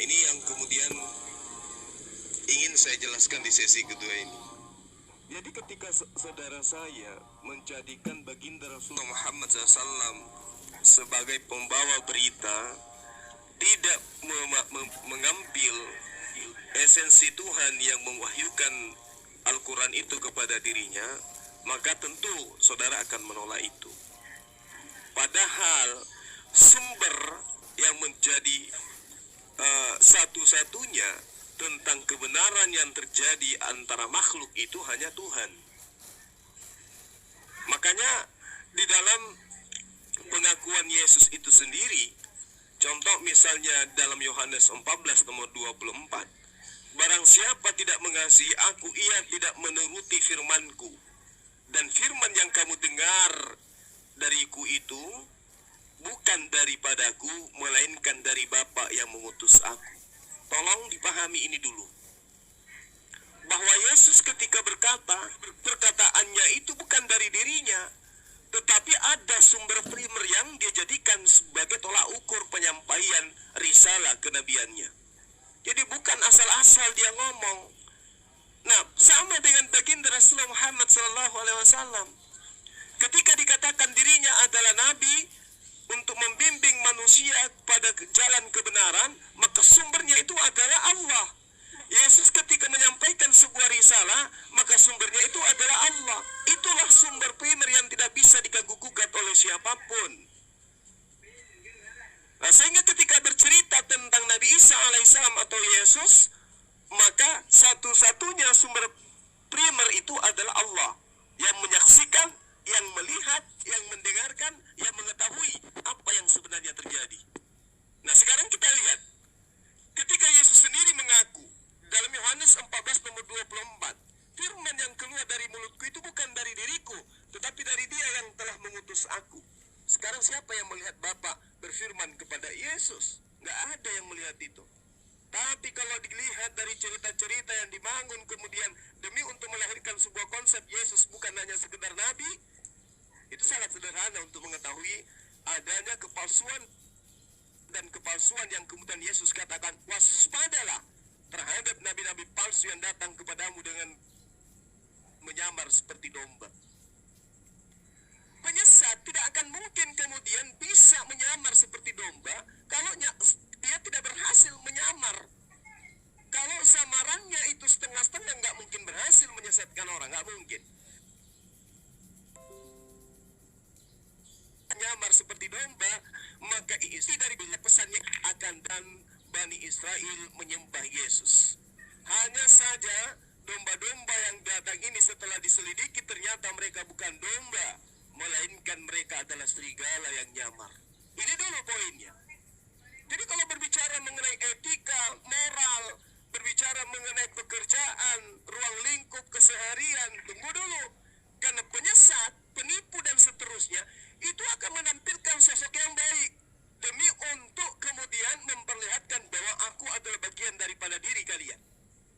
ini yang kemudian ingin saya jelaskan di sesi kedua ini. Jadi ketika saudara saya menjadikan baginda Rasulullah Muhammad SAW sebagai pembawa berita, tidak mengambil esensi Tuhan yang mewahyukan Al-Quran itu kepada dirinya, maka tentu saudara akan menolak itu. Padahal sumber yang menjadi satu-satunya tentang kebenaran yang terjadi antara makhluk itu hanya Tuhan. Makanya di dalam pengakuan Yesus itu sendiri, contoh misalnya dalam Yohanes 14 nomor 24, barang siapa tidak mengasihi aku, ia tidak menuruti firmanku, dan firman yang kamu dengar dariku itu bukan daripadaku, melainkan dari Bapa yang mengutus aku. Tolong dipahami ini dulu, bahwa Yesus ketika berkata, perkataannya itu bukan dari dirinya, tetapi ada sumber primer yang dia jadikan sebagai tolak ukur penyampaian risalah kenabiannya. Jadi bukan asal-asal dia ngomong. Nah, sama dengan baginda Rasulullah Muhammad SAW. Ketika dikatakan dirinya adalah nabi untuk membimbing manusia pada jalan kebenaran, maka sumbernya itu adalah Allah. Yesus ketika menyampaikan sebuah risalah, maka sumbernya itu adalah Allah. Itulah sumber primer yang tidak bisa diganggu-gugat oleh siapapun. Nah, sehingga ketika bercerita tentang Nabi Isa alaihissalam atau Yesus, maka satu-satunya sumber primer itu adalah Allah yang menyaksikan, yang melihat, yang mendengarkan, yang mengetahui apa yang sebenarnya terjadi. Nah, sekarang kita lihat, ketika Yesus sendiri mengaku dalam Yohanes 14 nomor 24, firman yang keluar dari mulutku itu bukan dari diriku, tetapi dari Dia yang telah mengutus aku. Sekarang siapa yang melihat Bapa berfirman kepada Yesus? Nggak ada yang melihat itu. Tapi kalau dilihat dari cerita-cerita yang dibangun kemudian demi untuk melahirkan sebuah konsep Yesus bukan hanya sekedar nabi, itu sangat sederhana untuk mengetahui adanya kepalsuan dan kepalsuan yang kemudian Yesus katakan, waspadalah terhadap nabi-nabi palsu yang datang kepadamu dengan menyamar seperti domba. Penyesat tidak akan mungkin kemudian bisa menyamar seperti domba kalau dia tidak berhasil menyamar. Kalau samarannya itu setengah-setengah, nggak mungkin berhasil menyesatkan orang, nggak mungkin. Menyamar seperti domba, maka isi dari banyak pesannya akan dan Bani Israel menyembah Yesus. Hanya saja domba-domba yang datang ini setelah diselidiki ternyata mereka bukan domba, melainkan mereka adalah serigala yang nyamar. Ini dulu poinnya. Jadi kalau berbicara mengenai etika, moral, berbicara mengenai pekerjaan, ruang lingkup keseharian, tunggu dulu. Karena penyesat, penipu dan seterusnya, itu akan menampilkan sosok yang baik demi untuk kemudian memperlihatkan bahwa aku adalah bagian daripada diri kalian.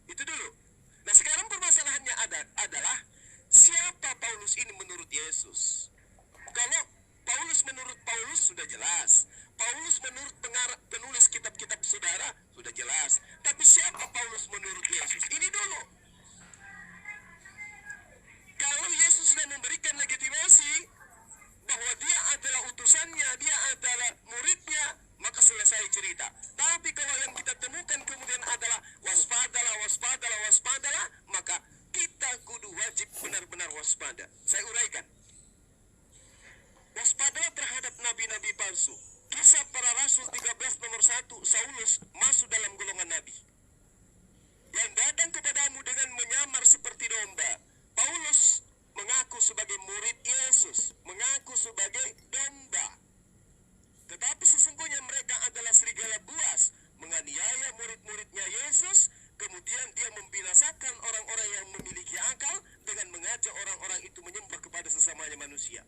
Itu dulu. Nah, sekarang permasalahannya adalah siapa Paulus ini menurut Yesus? Kalau Paulus menurut Paulus sudah jelas. Paulus menurut penulis kitab-kitab saudara sudah jelas. Tapi siapa Paulus menurut Yesus? Ini dulu. Kalau Yesus sudah memberikan legitimasi bahwa dia adalah utusannya, dia adalah muridnya, maka selesai cerita. Tapi kalau yang kita temukan kemudian adalah waspadalah, waspadalah, waspadalah, maka kita kudu wajib benar-benar waspada. Saya uraikan. Waspadalah terhadap nabi-nabi palsu. Kisah para Rasul 13 nomor 1, Saulus masuk dalam golongan nabi yang datang kepadamu dengan menyamar seperti domba. Paulus mengaku sebagai murid Yesus, mengaku sebagai domba. Tetapi sesungguhnya mereka adalah serigala buas, menganiaya murid-muridnya Yesus, kemudian dia membinasakan orang-orang yang memiliki akal dengan mengajak orang-orang itu menyembah kepada sesamanya manusia.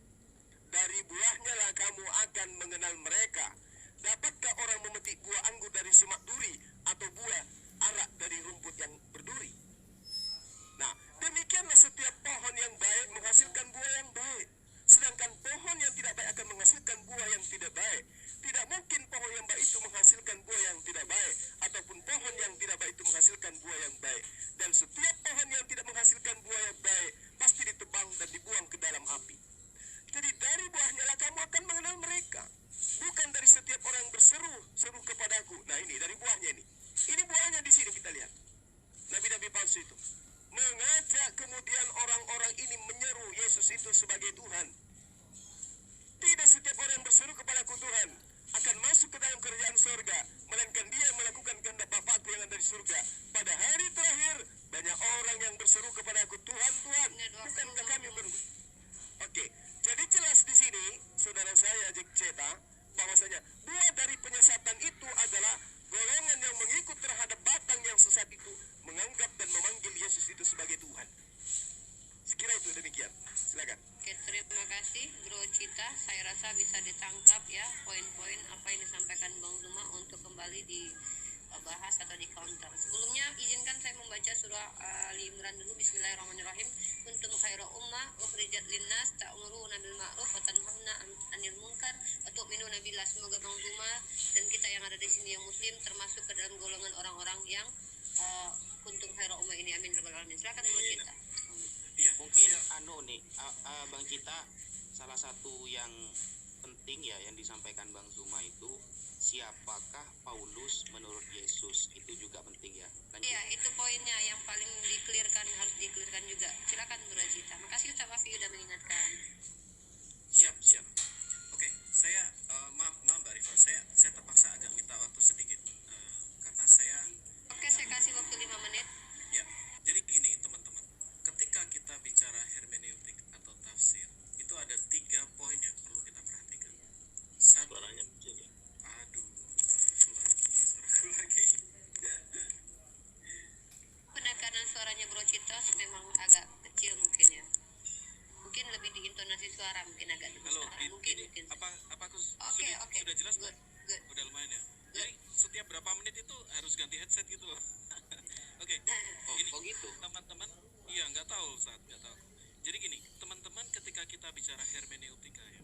Dari buahnya lah kamu akan mengenal mereka. Dapatkah orang memetik buah anggur dari semak duri atau buah arak dari rumput yang berduri? Nah, demikianlah setiap pohon yang baik menghasilkan buah yang baik. Sedangkan pohon yang tidak baik akan menghasilkan buah yang tidak baik. Tidak mungkin pohon yang baik itu menghasilkan buah yang tidak baik. Ataupun di surga. Pada hari terakhir, banyak orang yang berseru kepada aku, Tuhan, Tuhan, bukankah kami Oke, jadi jelas di sini, saudara saya Jack Ceta, bahwasanya buah dari penyesatan itu adalah golongan yang mengikut terhadap batang yang sesat itu, menganggap dan memanggil Yesus itu sebagai Tuhan. Sekira itu demikian. Silakan. Oke, terima kasih Bro Cita. Saya rasa bisa ditangkap ya poin-poin apa yang disampaikan Bang Zuma untuk kembali dibahas atau di counter. Sebelumnya izinkan saya membaca surah Ali Imran dulu. Bismillahirrahmanirrahim. Kuntum khairu ummah ukhrijat linnas ta'muruna bil ma'ruf wa tanhauna 'anil munkar wa tu'minuna billah. Semoga Bang Zuma dan kita yang ada di sini yang muslim termasuk ke dalam golongan orang-orang yang kuntum khairu ummah ini, amin rabbal alamin. Silakan Bro Cita. Iya, mungkin Bang Cita, salah satu yang penting ya yang disampaikan Bang Zuma itu, siapakah Paulus menurut Yesus, itu juga penting ya. Iya, itu poinnya yang paling harus dikelirkan juga. Silakan Bro Cita. Makasih Ustaz Wafi udah mengingatkan. Siap. Oke, saya maaf Mbak Rifa, saya terpaksa agak minta waktu sedikit karena saya. Oke, saya kasih waktu 5 menit. Ya, jadi gini teman-teman, ketika kita bicara hermeneutik atau tafsir, itu ada 3 poin yang perlu kita perhatikan. Satu, suaranya kecil ya. Aduh, suaraku lagi. Penekanan suaranya Bro Cita memang agak kecil mungkin ya. Mungkin lebih diintonasi suara, mungkin agak lebih Halo, besar. Mungkin. apa aku Oke. sudah jelas Mbak? Good. Udah lumayan ya. Jadi setiap berapa menit itu harus ganti headset gitu loh. Oke. Ini gitu. teman-teman, iya nggak tahu nggak tahu. Jadi gini, teman-teman, ketika kita bicara hermeneutika ya,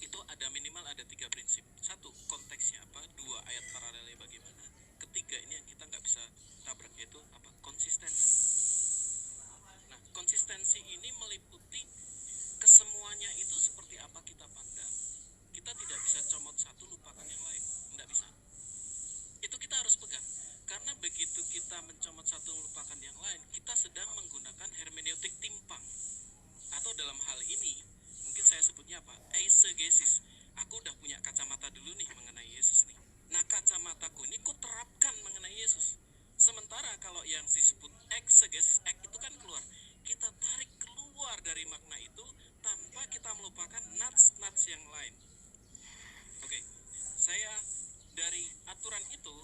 itu ada minimal ada 3 prinsip. 1, konteksnya apa? 2, ayat paralelnya bagaimana? 3, ini yang kita nggak bisa tabrak, yaitu apa? Konsistensi. Nah, konsistensi ini meliputi kesemuanya itu seperti apa kita pandang. Kita tidak bisa comot satu lupakan yang lain, nggak bisa. Itu kita harus pegang, karena begitu kita mencomot satu lupakan yang lain, kita sedang menggunakan hermeneutik timpang, atau dalam hal ini mungkin saya sebutnya apa? Eisegesis. Aku udah punya kacamata dulu nih mengenai Yesus nih. Nah, kacamataku ini ku terapkan mengenai Yesus. Sementara kalau yang disebut exegesis, itu kan keluar. Kita tarik keluar dari makna itu tanpa kita melupakan nats yang lain. Oke, saya dari aturan itu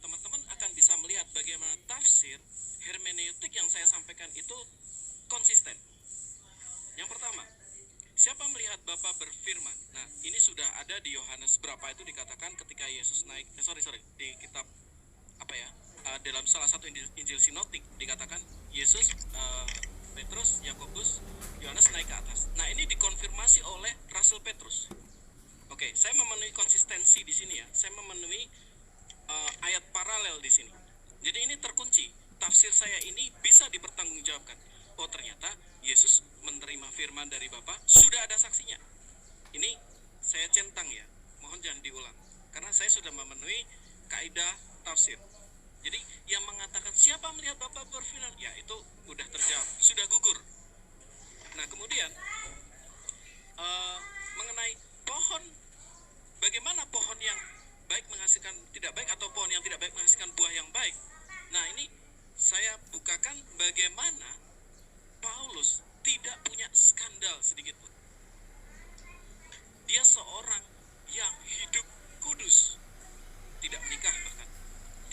teman-teman akan bisa melihat bagaimana tafsir hermeneutik yang saya sampaikan itu konsisten. Yang pertama, siapa melihat Bapa berfirman? Nah, ini sudah ada di Yohanes berapa itu dikatakan ketika Yesus naik, di kitab apa ya? Dalam salah satu Injil sinoptik dikatakan Yesus, Petrus, Yakobus, Yohanes naik ke atas. Nah, ini dikonfirmasi oleh Rasul Petrus. Oke, saya memenuhi konsistensi di sini ya. Saya memenuhi ayat paralel di sini. Jadi ini terkunci. Tafsir saya ini bisa dipertanggungjawabkan. Oh, ternyata Yesus menerima firman dari Bapa, sudah ada saksinya. Ini saya centang ya. Mohon jangan diulang. Karena saya sudah memenuhi kaidah tafsir. Jadi yang mengatakan siapa melihat Bapa berfirman, ya itu udah terjawab, sudah gugur. Nah, kemudian mengenai pohon, bagaimana pohon yang baik menghasilkan tidak baik, atau pohon yang tidak baik menghasilkan buah yang baik. Nah, ini saya bukakan bagaimana Paulus tidak punya skandal sedikit pun. Dia seorang yang hidup kudus, tidak menikah bahkan.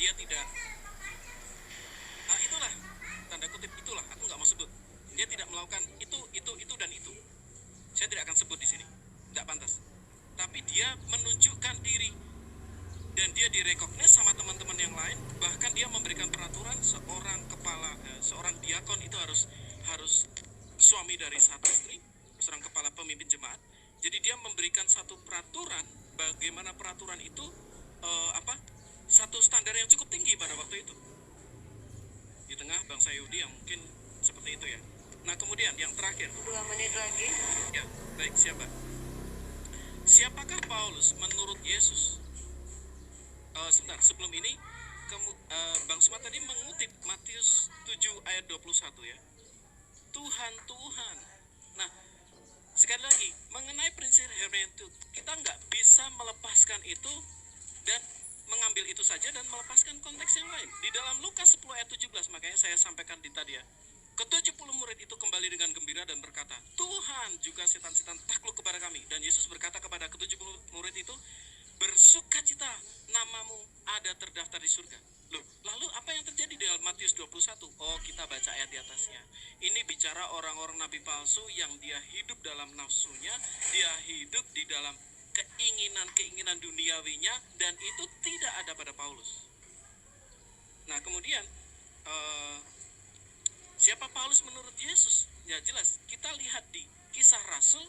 Dia tidak, itulah tanda kutip, itulah aku nggak mau sebut. Dia tidak melakukan itu dan itu. Saya tidak akan sebut di sini, tidak pantas. Tapi dia menunjukkan diri dan dia direkognis sama teman-teman yang lain. Bahkan dia memberikan peraturan seorang diakon itu harus suami dari satu istri, seorang kepala pemimpin jemaat. Jadi dia memberikan satu peraturan, bagaimana peraturan itu satu standar yang cukup tinggi pada waktu itu di tengah bangsa Yahudi yang mungkin seperti itu ya. Nah, kemudian yang terakhir, 2 menit lagi. ya baik, siapakah Paulus menurut Yesus? Sebentar, sebelum ini Bang Suma tadi mengutip Matius 7 ayat 21 ya. Tuhan. Nah, sekali lagi mengenai prinsip hermeneutik, kita nggak bisa melepaskan itu dan mengambil itu saja dan dan melepaskan konteks yang lain. Di dalam Lukas 10 ayat 17, makanya saya sampaikan di tadi ya. Ke-70 murid itu kembali dengan gembira dan berkata, Tuhan, juga setan-setan takluk kepada kami. Dan Yesus berkata kepada ke-70 murid itu, bersukacita, namamu ada terdaftar di surga. Loh, lalu apa yang terjadi di dalam Matius 21? Oh, kita baca ayat di atasnya. Ini bicara orang-orang nabi palsu yang dia hidup dalam nafsunya, dia hidup di dalam keinginan-keinginan duniawinya, dan itu tidak ada pada Paulus. Nah, kemudian siapa Paulus menurut Yesus? Ya jelas, kita lihat di Kisah Rasul,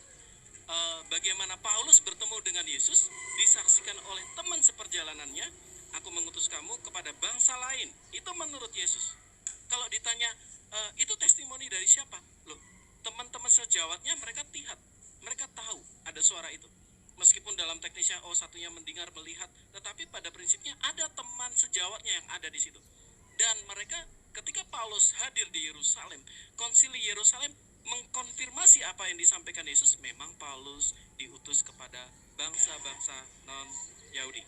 bagaimana Paulus bertemu dengan Yesus, disaksikan oleh teman seperjalanannya, aku mengutus kamu kepada bangsa lain. Itu menurut Yesus. Kalau ditanya, itu testimoni dari siapa? Loh, teman-teman sejawatnya mereka lihat, mereka tahu ada suara itu. Meskipun dalam teknisnya, satunya mendengar, melihat, tetapi pada prinsipnya ada teman sejawatnya yang ada di situ. Dan mereka ketika Paulus hadir di Yerusalem, konsili Yerusalem mengkonfirmasi apa yang disampaikan Yesus. Memang Paulus diutus kepada bangsa-bangsa non-Yahudi.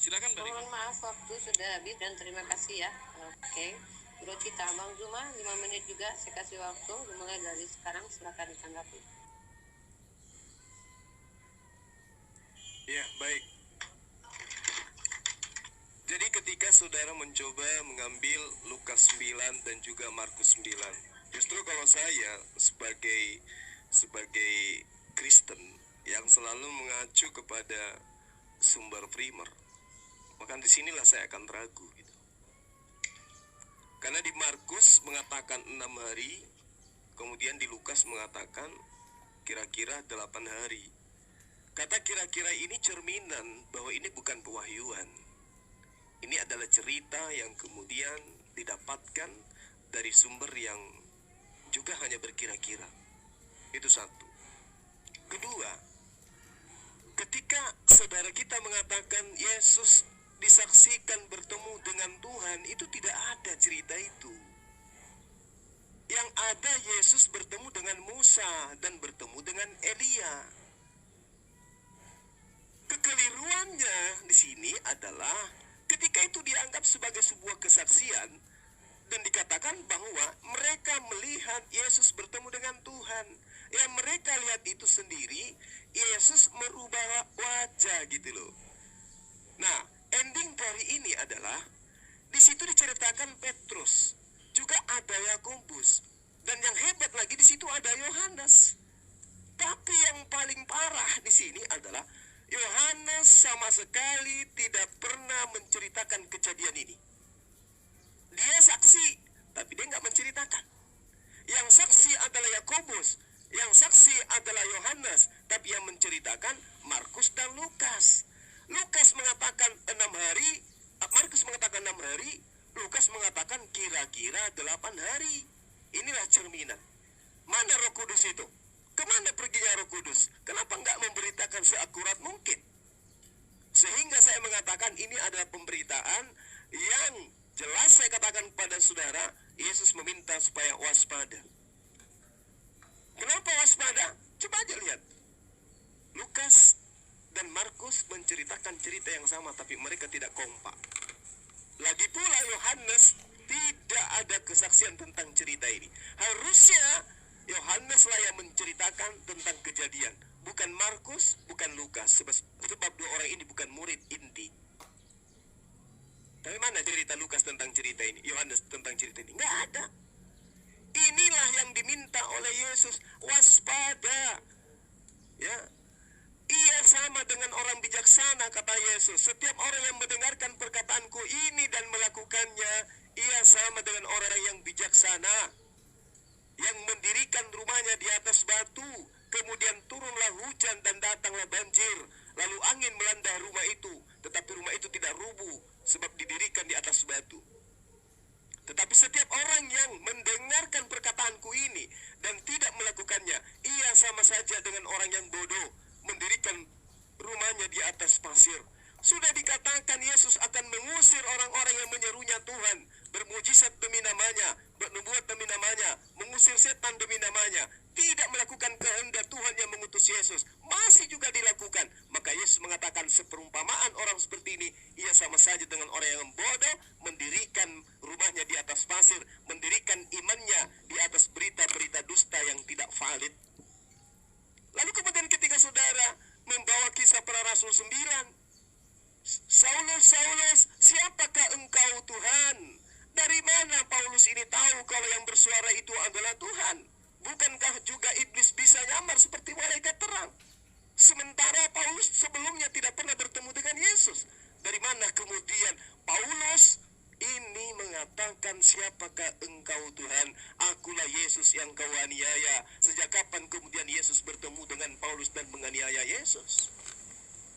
Silakan Bang. Mohon maaf, waktu sudah habis dan terima kasih ya. Oke, Bro Cita, Bang Zuma 5 menit juga saya kasih waktu, mulai dari sekarang, silakan ditanggapi. Ya, baik. Jadi ketika saudara mencoba mengambil Lukas 9 dan juga Markus 9, justru kalau saya sebagai Kristen yang selalu mengacu kepada sumber primer, maka disinilah saya akan ragu gitu. Karena di Markus mengatakan 6 hari, kemudian di Lukas mengatakan kira-kira 8 hari. Kata kira-kira ini cerminan bahwa ini bukan pewahyuan. Ini adalah cerita yang kemudian didapatkan dari sumber yang juga hanya berkira-kira. Itu satu. Kedua, ketika saudara kita mengatakan Yesus disaksikan bertemu dengan Tuhan, itu tidak ada cerita itu. Yang ada Yesus bertemu dengan Musa dan bertemu dengan Elia. Kekeliruannya di sini adalah ketika itu dianggap sebagai sebuah kesaksian dan dikatakan bahwa mereka melihat Yesus bertemu dengan Tuhan. Yang mereka lihat itu sendiri, Yesus merubah wajah gitu loh. Nah, ending dari ini adalah di situ diceritakan Petrus, juga ada Yakobus, dan yang hebat lagi di situ ada Yohanes. Tapi yang paling parah di sini adalah Yohanes sama sekali tidak pernah menceritakan kejadian ini. Dia saksi, tapi dia nggak menceritakan. Yang saksi adalah Yakobus, yang saksi adalah Yohanes, tapi yang menceritakan Markus dan Lukas. Lukas mengatakan 6 hari, Markus mengatakan 6 hari, Lukas mengatakan kira-kira 8 hari. Inilah cerminan. Mana Roh Kudus itu? Kemana perginya Roh Kudus? Kenapa nggak memberitakan seakurat mungkin? Sehingga saya mengatakan ini adalah pemberitaan yang jelas saya katakan kepada saudara, Yesus meminta supaya waspada. Kenapa waspada? Coba aja lihat. Lukas dan Markus menceritakan cerita yang sama, tapi mereka tidak kompak. Lagi pula Yohanes tidak ada kesaksian tentang cerita ini. Harusnya Yohaneslah yang menceritakan tentang kejadian, bukan Markus, bukan Lukas, sebab dua orang ini bukan murid inti. Tapi mana cerita Lukas tentang cerita ini, Yohanes tentang cerita ini? Nggak ada. Inilah yang diminta oleh Yesus, waspada. Ya, ia sama dengan orang bijaksana, kata Yesus. Setiap orang yang mendengarkan perkataanku ini dan melakukannya, ia sama dengan orang yang bijaksana, yang mendirikan rumahnya di atas batu, kemudian turunlah hujan dan datanglah banjir, lalu angin melanda rumah itu, tetapi rumah itu tidak rubuh, sebab didirikan di atas batu. Tetapi setiap orang yang mendengarkan perkataanku ini dan tidak melakukannya, ia sama saja dengan orang yang bodoh, mendirikan rumahnya di atas pasir. Sudah dikatakan Yesus akan mengusir orang-orang yang menyerunya Tuhan, mujizat demi namanya, bernubuat demi namanya, mengusir setan demi namanya, tidak melakukan kehendak Tuhan yang mengutus Yesus, masih juga dilakukan. Maka Yesus mengatakan seperumpamaan orang seperti ini, ia sama saja dengan orang yang bodoh, mendirikan rumahnya di atas pasir, mendirikan imannya di atas berita-berita dusta yang tidak valid. Lalu kemudian ketika saudara membawa kisah para rasul 9, Saulus, Saulus, siapakah engkau Tuhan? Dari mana Paulus ini tahu kalau yang bersuara itu adalah Tuhan? Bukankah juga iblis bisa nyamar seperti malaikat terang? Sementara Paulus sebelumnya tidak pernah bertemu dengan Yesus. Dari mana kemudian Paulus ini mengatakan, siapakah engkau Tuhan? Akulah Yesus yang kau aniaya. Sejak kapan kemudian Yesus bertemu dengan Paulus dan menganiaya Yesus?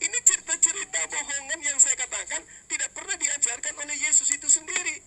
Ini cerita-cerita bohongan yang saya katakan tidak pernah diajarkan oleh Yesus itu sendiri.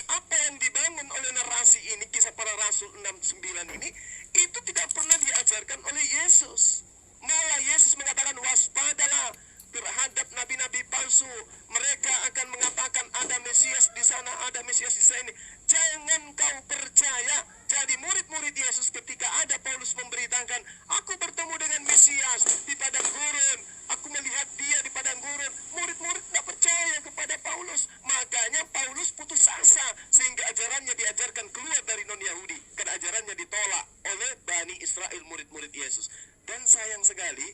Apa yang dibangun oleh narasi ini, kisah para rasul 6-9 ini, itu tidak pernah diajarkan oleh Yesus. Malah Yesus mengatakan, waspadalah terhadap nabi-nabi palsu. Mereka akan mengatakan ada Mesias di sana, ada Mesias di sini. Jangan kau percaya. Jadi murid-murid Yesus ketika ada Paulus memberitakan, aku bertemu dengan Mesias di padang gurun, aku melihat dia di padang gurun, murid-murid tidak percaya kepada Paulus. Makanya Paulus putus asa sehingga ajarannya diajarkan keluar dari non-Yahudi, karena ajarannya ditolak oleh Bani Israel, murid-murid Yesus. Dan sayang sekali,